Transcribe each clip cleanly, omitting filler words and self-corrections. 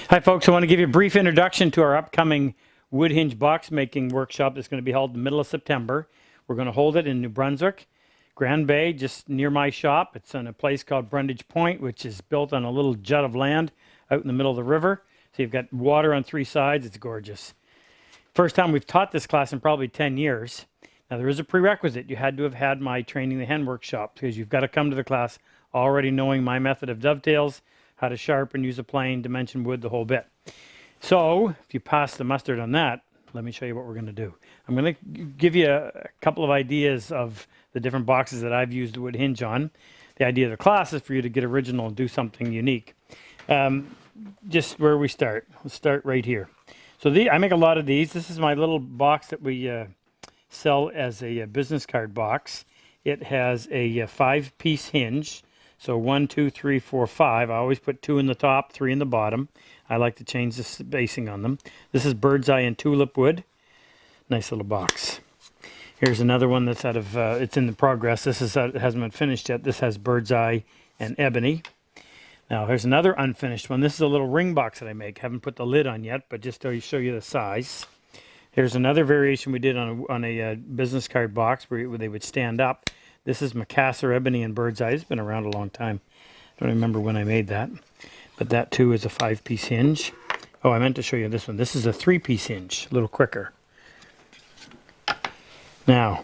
Hi folks, I want to give you a brief introduction to our upcoming wood hinge box making workshop that's going to be held in the middle of September. We're going to hold it in New Brunswick, Grand Bay, just near my shop. It's on a place called Brundage Point, which is built on a little jut of land out in the middle of the river. So you've got water on three sides. It's gorgeous. First time we've taught this class in probably 10 years. Now there is a prerequisite. You had to have had my Training the Hen workshop because you've got to come to the class already knowing my method of dovetails, how to sharpen, use a plane, dimension wood, the whole bit. So if you pass the mustard on that, let me show you what we're going to do. I'm going to give you a couple of ideas of the different boxes that I've used the wood hinge on. The idea of the class is for you to get original and do something unique. Just where we start. We'll start right here. So I make a lot of these. This is my little box that we sell as a business card box. It has a 5-piece hinge. So 1, 2, 3, 4, 5. I always put 2 in the top, 3 in the bottom. I like to change the spacing on them. This is bird's eye and tulip wood. Nice little box. Here's another one that's out of, it's in the progress. This is it hasn't been finished yet. This has bird's eye and ebony. Now here's another unfinished one. This is a little ring box that I make. Haven't put the lid on yet, but just to show you the size. Here's another variation we did on a business card box where they would stand up. This is Macassar ebony and bird's eye. It's been around a long time. I don't remember when I made that. But that too is a 5-piece hinge. Oh, I meant to show you this one. This is a 3-piece hinge, a little quicker. Now,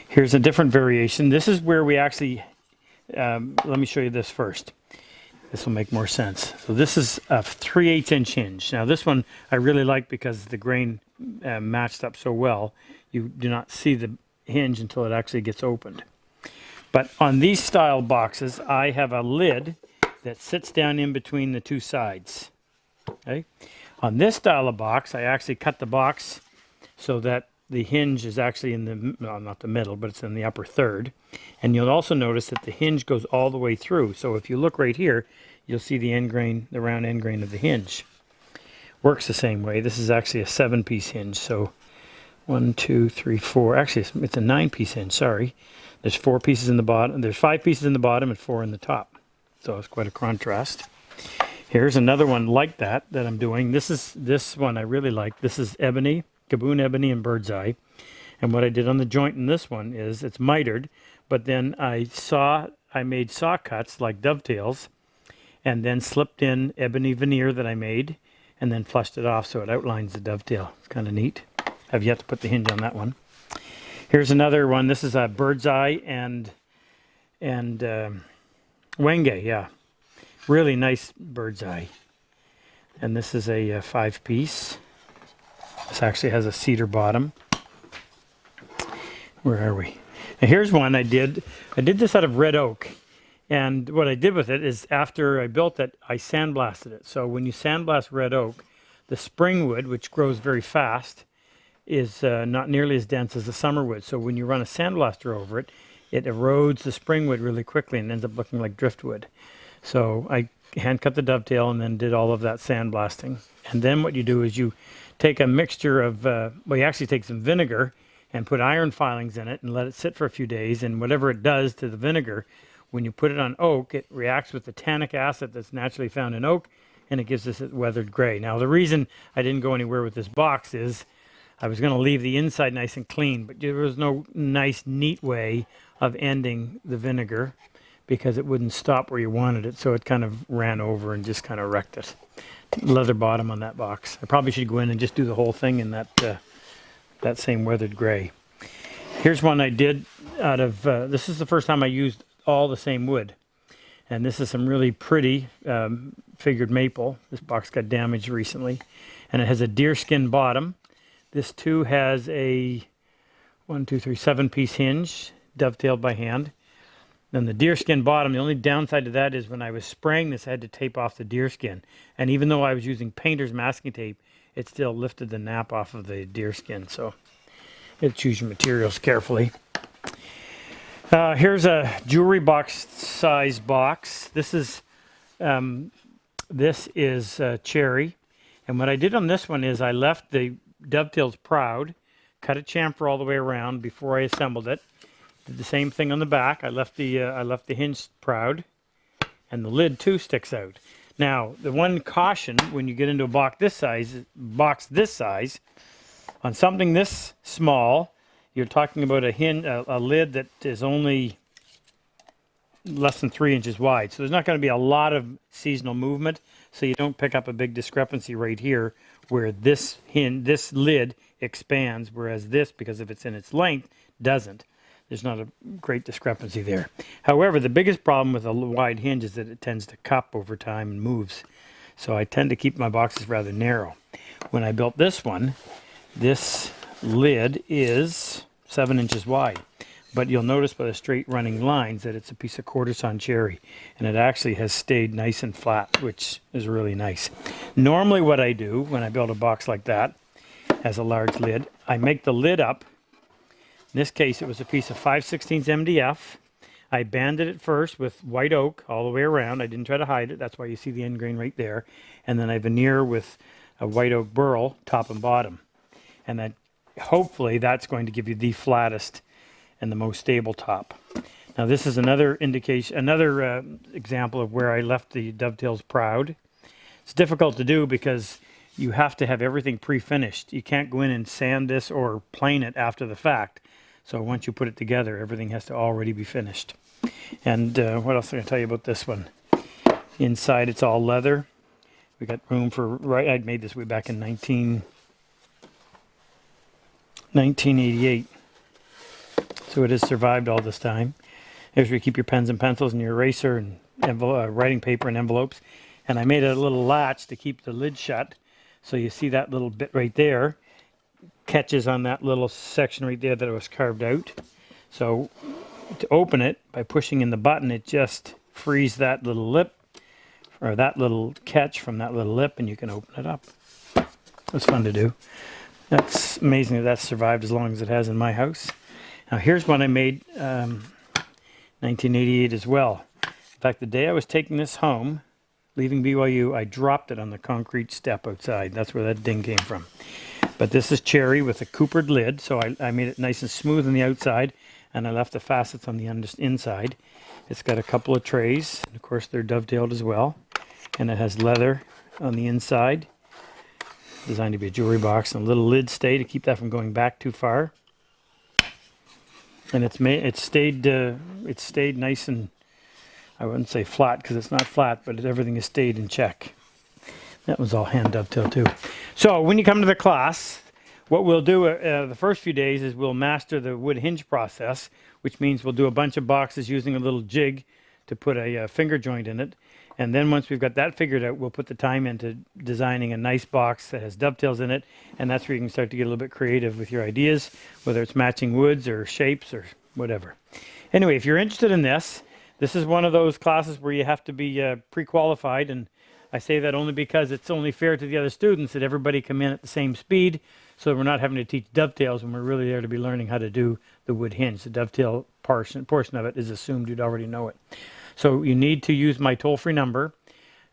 here's a different variation. This is where we actually, let me show you this first. This will make more sense. So this is a 3/8 inch hinge. Now this one I really like because the grain matched up so well. You do not see the hinge until it actually gets opened. But on these style boxes, I have a lid that sits down in between the two sides. Okay. On this style of box, I actually cut the box so that the hinge is actually in the, well, not the middle, but it's in the upper third. And you'll also notice that the hinge goes all the way through. So if you look right here, you'll see the end grain, the round end grain of the hinge. Works the same way. This is actually a 7-piece hinge. So 1, 2, 3, 4. Actually, it's a 9-piece hinge, sorry. There's 4 pieces in the bottom. There's 5 pieces in the bottom and 4 in the top. So it's quite a contrast. Here's another one like that I'm doing. This one I really like. This is ebony, Gaboon ebony and bird's eye. And what I did on the joint in this one is it's mitered, but then I made saw cuts like dovetails and then slipped in ebony veneer that I made and then flushed it off so it outlines the dovetail. It's kind of neat. I've yet to put the hinge on that one. Here's another one. This is a bird's eye and wenge, yeah. Really nice bird's eye. And this is a 5-piece. This actually has a cedar bottom. Where are we? Now here's one I did. I did this out of red oak. And what I did with it is after I built it, I sandblasted it. So when you sandblast red oak, the spring wood, which grows very fast, is not nearly as dense as the summer wood. So when you run a sandblaster over it, it erodes the spring wood really quickly and ends up looking like driftwood. So I hand cut the dovetail and then did all of that sandblasting. And then what you do is you take a mixture of, well, you actually take some vinegar and put iron filings in it and let it sit for a few days. And whatever it does to the vinegar, when you put it on oak, it reacts with the tannic acid that's naturally found in oak, and it gives us a weathered gray. Now, the reason I didn't go anywhere with this box is I was going to leave the inside nice and clean, but there was no nice, neat way of ending the vinegar because it wouldn't stop where you wanted it, so it kind of ran over and just kind of wrecked it. Leather bottom on that box. I probably should go in and just do the whole thing in that same weathered gray. Here's one I did out of, this is the first time I used all the same wood. And this is some really pretty figured maple. This box got damaged recently. And it has a deerskin bottom. This too has a 7-piece hinge, dovetailed by hand. Then the deerskin bottom, the only downside to that is when I was spraying this, I had to tape off the deerskin. And even though I was using painter's masking tape, it still lifted the nap off of the deerskin. So you have to choose your materials carefully. Here's a jewelry box size box. This is cherry. And what I did on this one is I left the dovetails proud, cut a chamfer all the way around before I assembled it. Did the same thing on the back. I left the hinge proud, and the lid too sticks out. Now, the one caution when you get into a box this size, on something this small, you're talking about a lid that is only less than 3 inches wide. So there's not going to be a lot of seasonal movement, so you don't pick up a big discrepancy right here where this lid expands, whereas this, because if it's in its length, doesn't. There's not a great discrepancy there. However, the biggest problem with a wide hinge is that it tends to cup over time and moves. So I tend to keep my boxes rather narrow. When I built this one, this lid is 7 inches wide. But you'll notice by the straight running lines that it's a piece of quarter-ton cherry. And it actually has stayed nice and flat, which is really nice. Normally what I do when I build a box like that, has a large lid, I make the lid up. In this case, it was a piece of 5/16 MDF. I banded it first with white oak all the way around. I didn't try to hide it. That's why you see the end grain right there. And then I veneer with a white oak burl, top and bottom. And then hopefully that's going to give you the flattest and the most stable top. Now this is another indication, another example of where I left the dovetails proud. It's difficult to do because you have to have everything pre-finished. You can't go in and sand this or plane it after the fact. So once you put it together, everything has to already be finished. And what else can I tell you about this one? Inside it's all leather. We got room for, I made this way back in 1988. So it has survived all this time. Here's where you keep your pens and pencils and your eraser and writing paper and envelopes. And I made a little latch to keep the lid shut. So you see that little bit right there catches on that little section right there that it was carved out. So to open it, by pushing in the button, it just frees that little lip, or that little catch from that little lip, and you can open it up. It's fun to do. That's amazing that that's survived as long as it has in my house. Now here's one I made 1988 as well. In fact, the day I was taking this home, leaving BYU, I dropped it on the concrete step outside. That's where that ding came from. But this is cherry with a coopered lid, so I made it nice and smooth on the outside, and I left the facets on the inside. It's got a couple of trays, and of course they're dovetailed as well, and it has leather on the inside, designed to be a jewelry box, and a little lid stay to keep that from going back too far. And it stayed nice and, I wouldn't say flat because it's not flat, but everything has stayed in check. That was all hand dovetail too. So when you come to the class, what we'll do the first few days is we'll master the wood hinge process, which means we'll do a bunch of boxes using a little jig to put a finger joint in it. And then once we've got that figured out, we'll put the time into designing a nice box that has dovetails in it. And that's where you can start to get a little bit creative with your ideas, whether it's matching woods or shapes or whatever. Anyway, if you're interested in this, this is one of those classes where you have to be pre-qualified, and I say that only because it's only fair to the other students that everybody come in at the same speed, so we're not having to teach dovetails when we're really there to be learning how to do the wood hinge. The dovetail portion of it is assumed you'd already know it. So you need to use my toll-free number,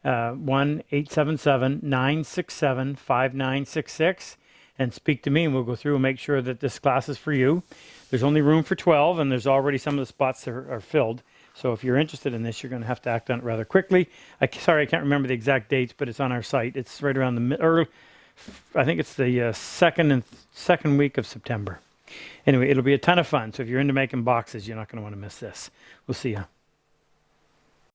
1-877-967-5966, and speak to me, and we'll go through and make sure that this class is for you. There's only room for 12, and there's already some of the spots that are filled. So if you're interested in this, you're going to have to act on it rather quickly. Sorry, I can't remember the exact dates, but it's on our site. It's right around I think it's the second week of September. Anyway, it'll be a ton of fun. So if you're into making boxes, you're not going to want to miss this. We'll see you.